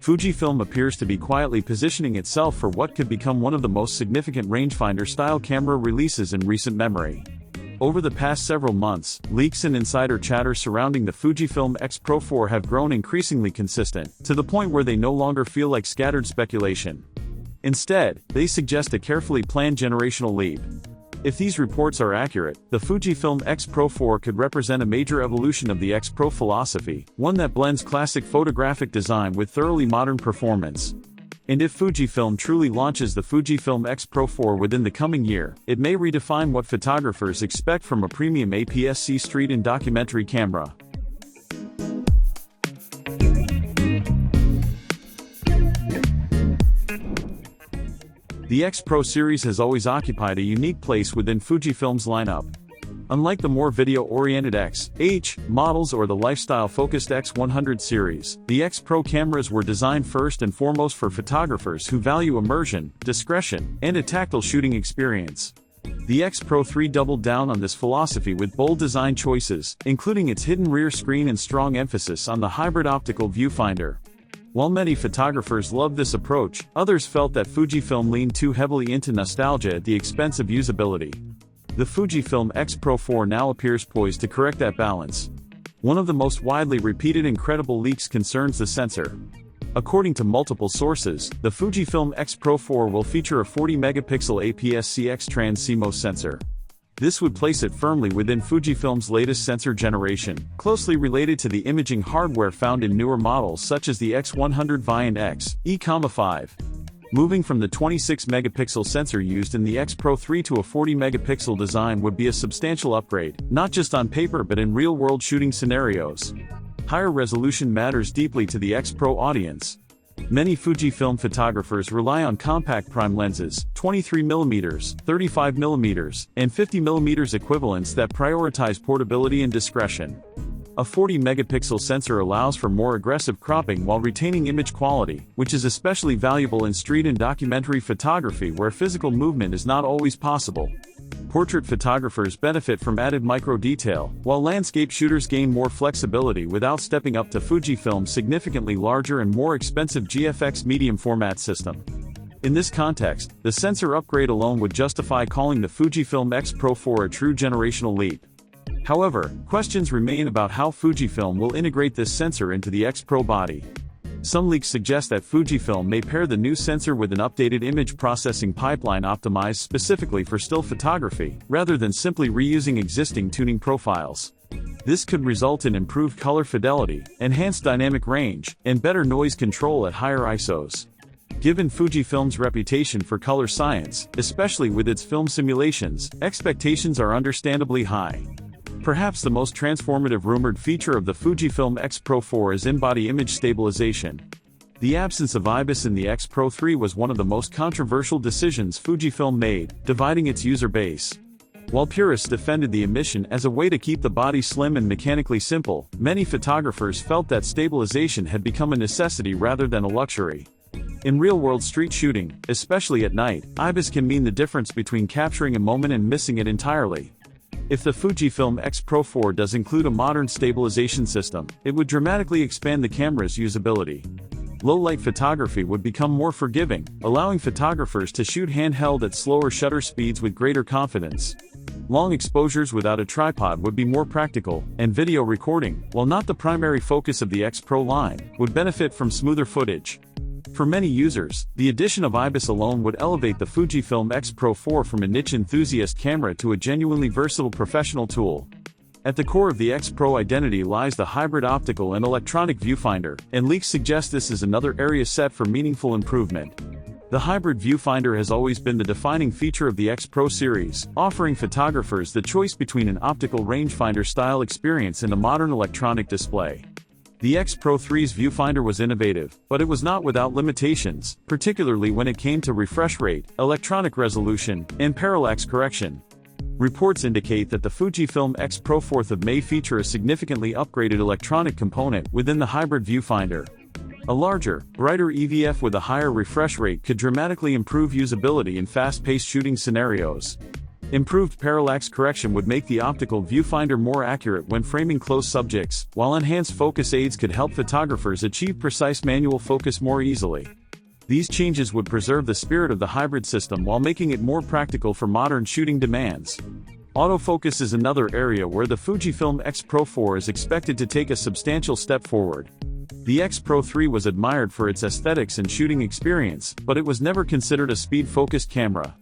Fujifilm appears to be quietly positioning itself for what could become one of the most significant rangefinder-style camera releases in recent memory. Over the past several months, leaks and insider chatter surrounding the Fujifilm X-Pro 4 have grown increasingly consistent, to the point where they no longer feel like scattered speculation. Instead, they suggest a carefully planned generational leap. If these reports are accurate, the Fujifilm X-Pro 4 could represent a major evolution of the XPro philosophy, one that blends classic photographic design with thoroughly modern performance. And if Fujifilm truly launches the Fujifilm X-Pro 4 within the coming year, it may redefine what photographers expect from a premium APS-C street and documentary camera. The X-Pro series has always occupied a unique place within Fujifilm's lineup. Unlike the more video-oriented X, H models or the lifestyle-focused X100 series, the X-Pro cameras were designed first and foremost for photographers who value immersion, discretion, and a tactile shooting experience. The X-Pro 3 doubled down on this philosophy with bold design choices, including its hidden rear screen and strong emphasis on the hybrid optical viewfinder. While many photographers loved this approach, others felt that Fujifilm leaned too heavily into nostalgia at the expense of usability. The Fujifilm X-Pro 4 now appears poised to correct that balance. One of the most widely repeated and credible leaks concerns the sensor. According to multiple sources, the Fujifilm X-Pro 4 will feature a 40-megapixel APS-C X-Trans CMOS sensor. This would place it firmly within Fujifilm's latest sensor generation, closely related to the imaging hardware found in newer models such as the X100 Vi and X, E-5. Moving from the 26-megapixel sensor used in the X-Pro 3 to a 40-megapixel design would be a substantial upgrade, not just on paper but in real-world shooting scenarios. Higher resolution matters deeply to the X-Pro audience. Many Fujifilm photographers rely on compact prime lenses, 23mm, 35mm, and 50mm equivalents that prioritize portability and discretion. A 40-megapixel sensor allows for more aggressive cropping while retaining image quality, which is especially valuable in street and documentary photography where physical movement is not always possible. Portrait photographers benefit from added micro-detail, while landscape shooters gain more flexibility without stepping up to Fujifilm's significantly larger and more expensive GFX medium format system. In this context, the sensor upgrade alone would justify calling the Fujifilm X-Pro 4 a true generational leap. However, questions remain about how Fujifilm will integrate this sensor into the X-Pro body. Some leaks suggest that Fujifilm may pair the new sensor with an updated image processing pipeline optimized specifically for still photography, rather than simply reusing existing tuning profiles. This could result in improved color fidelity, enhanced dynamic range, and better noise control at higher ISOs. Given Fujifilm's reputation for color science, especially with its film simulations, expectations are understandably high. Perhaps the most transformative rumored feature of the Fujifilm X-Pro 4 is in-body image stabilization. The absence of IBIS in the X-Pro 3 was one of the most controversial decisions Fujifilm made, dividing its user base. While purists defended the omission as a way to keep the body slim and mechanically simple, many photographers felt that stabilization had become a necessity rather than a luxury. In real-world street shooting, especially at night, IBIS can mean the difference between capturing a moment and missing it entirely. If the Fujifilm X-Pro 4 does include a modern stabilization system, it would dramatically expand the camera's usability. Low-light photography would become more forgiving, allowing photographers to shoot handheld at slower shutter speeds with greater confidence. Long exposures without a tripod would be more practical, and video recording, while not the primary focus of the X-Pro line, would benefit from smoother footage. For many users, the addition of IBIS alone would elevate the Fujifilm X-Pro 4 from a niche enthusiast camera to a genuinely versatile professional tool. At the core of the X-Pro identity lies the hybrid optical and electronic viewfinder, and leaks suggest this is another area set for meaningful improvement. The hybrid viewfinder has always been the defining feature of the X-Pro series, offering photographers the choice between an optical rangefinder-style experience and a modern electronic display. The X-Pro 3's viewfinder was innovative, but it was not without limitations, particularly when it came to refresh rate, electronic resolution, and parallax correction. Reports indicate that the Fujifilm X-Pro 4 may feature a significantly upgraded electronic component within the hybrid viewfinder. A larger, brighter EVF with a higher refresh rate could dramatically improve usability in fast-paced shooting scenarios. Improved parallax correction would make the optical viewfinder more accurate when framing close subjects, while enhanced focus aids could help photographers achieve precise manual focus more easily. These changes would preserve the spirit of the hybrid system while making it more practical for modern shooting demands. Autofocus is another area where the Fujifilm X-Pro 4 is expected to take a substantial step forward. The X-Pro 3 was admired for its aesthetics and shooting experience, but it was never considered a speed-focused camera.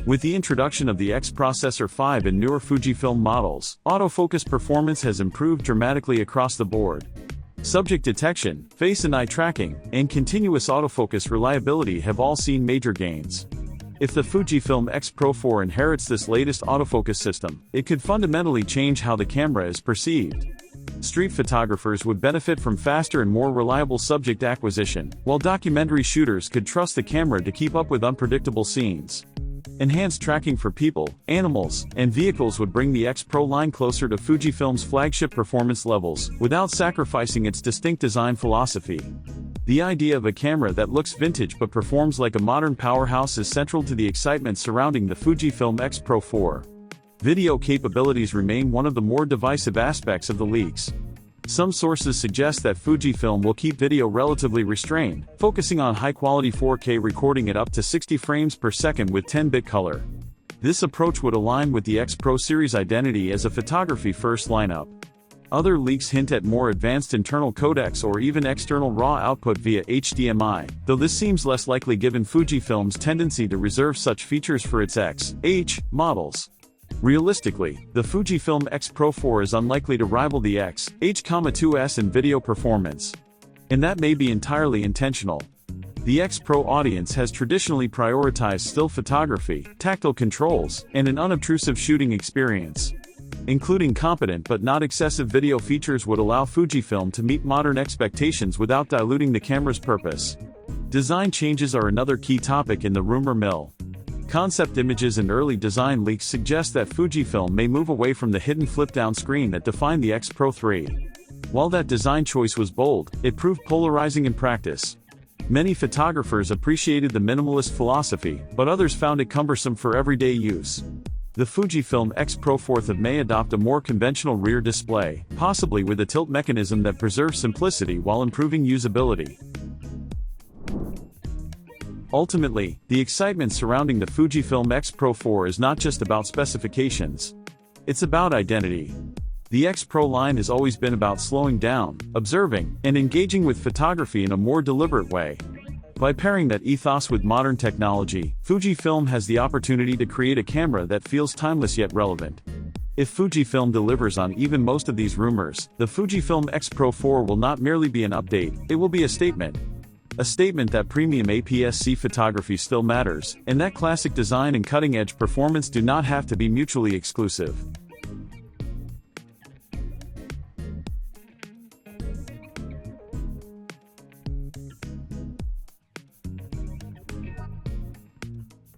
With the introduction of the X Processor 5 in newer Fujifilm models, autofocus performance has improved dramatically across the board. Subject detection, face and eye tracking, and continuous autofocus reliability have all seen major gains. If the Fujifilm X-Pro 4 inherits this latest autofocus system, it could fundamentally change how the camera is perceived. Street photographers would benefit from faster and more reliable subject acquisition, while documentary shooters could trust the camera to keep up with unpredictable scenes. Enhanced tracking for people, animals, and vehicles would bring the X-Pro line closer to Fujifilm's flagship performance levels, without sacrificing its distinct design philosophy. The idea of a camera that looks vintage but performs like a modern powerhouse is central to the excitement surrounding the Fujifilm X-Pro 4. Video capabilities remain one of the more divisive aspects of the leaks. Some sources suggest that Fujifilm will keep video relatively restrained, focusing on high-quality 4K recording at up to 60 frames per second with 10-bit color. This approach would align with the X-Pro series identity as a photography-first lineup. Other leaks hint at more advanced internal codecs or even external RAW output via HDMI, though this seems less likely given Fujifilm's tendency to reserve such features for its X/H models. Realistically, the Fujifilm X-Pro 4 is unlikely to rival the X/H2S in video performance. And that may be entirely intentional. The X-Pro audience has traditionally prioritized still photography, tactile controls, and an unobtrusive shooting experience. Including competent but not excessive video features would allow Fujifilm to meet modern expectations without diluting the camera's purpose. Design changes are another key topic in the rumor mill. Concept images and early design leaks suggest that Fujifilm may move away from the hidden flip-down screen that defined the X-Pro 3. While that design choice was bold, it proved polarizing in practice. Many photographers appreciated the minimalist philosophy, but others found it cumbersome for everyday use. The Fujifilm X-Pro 4 may adopt a more conventional rear display, possibly with a tilt mechanism that preserves simplicity while improving usability. Ultimately, the excitement surrounding the Fujifilm X-Pro 4 is not just about specifications. It's about identity. The X-Pro line has always been about slowing down, observing, and engaging with photography in a more deliberate way. By pairing that ethos with modern technology, Fujifilm has the opportunity to create a camera that feels timeless yet relevant. If Fujifilm delivers on even most of these rumors, the Fujifilm X-Pro 4 will not merely be an update, it will be a statement. A statement that premium APS-C photography still matters, and that classic design and cutting-edge performance do not have to be mutually exclusive.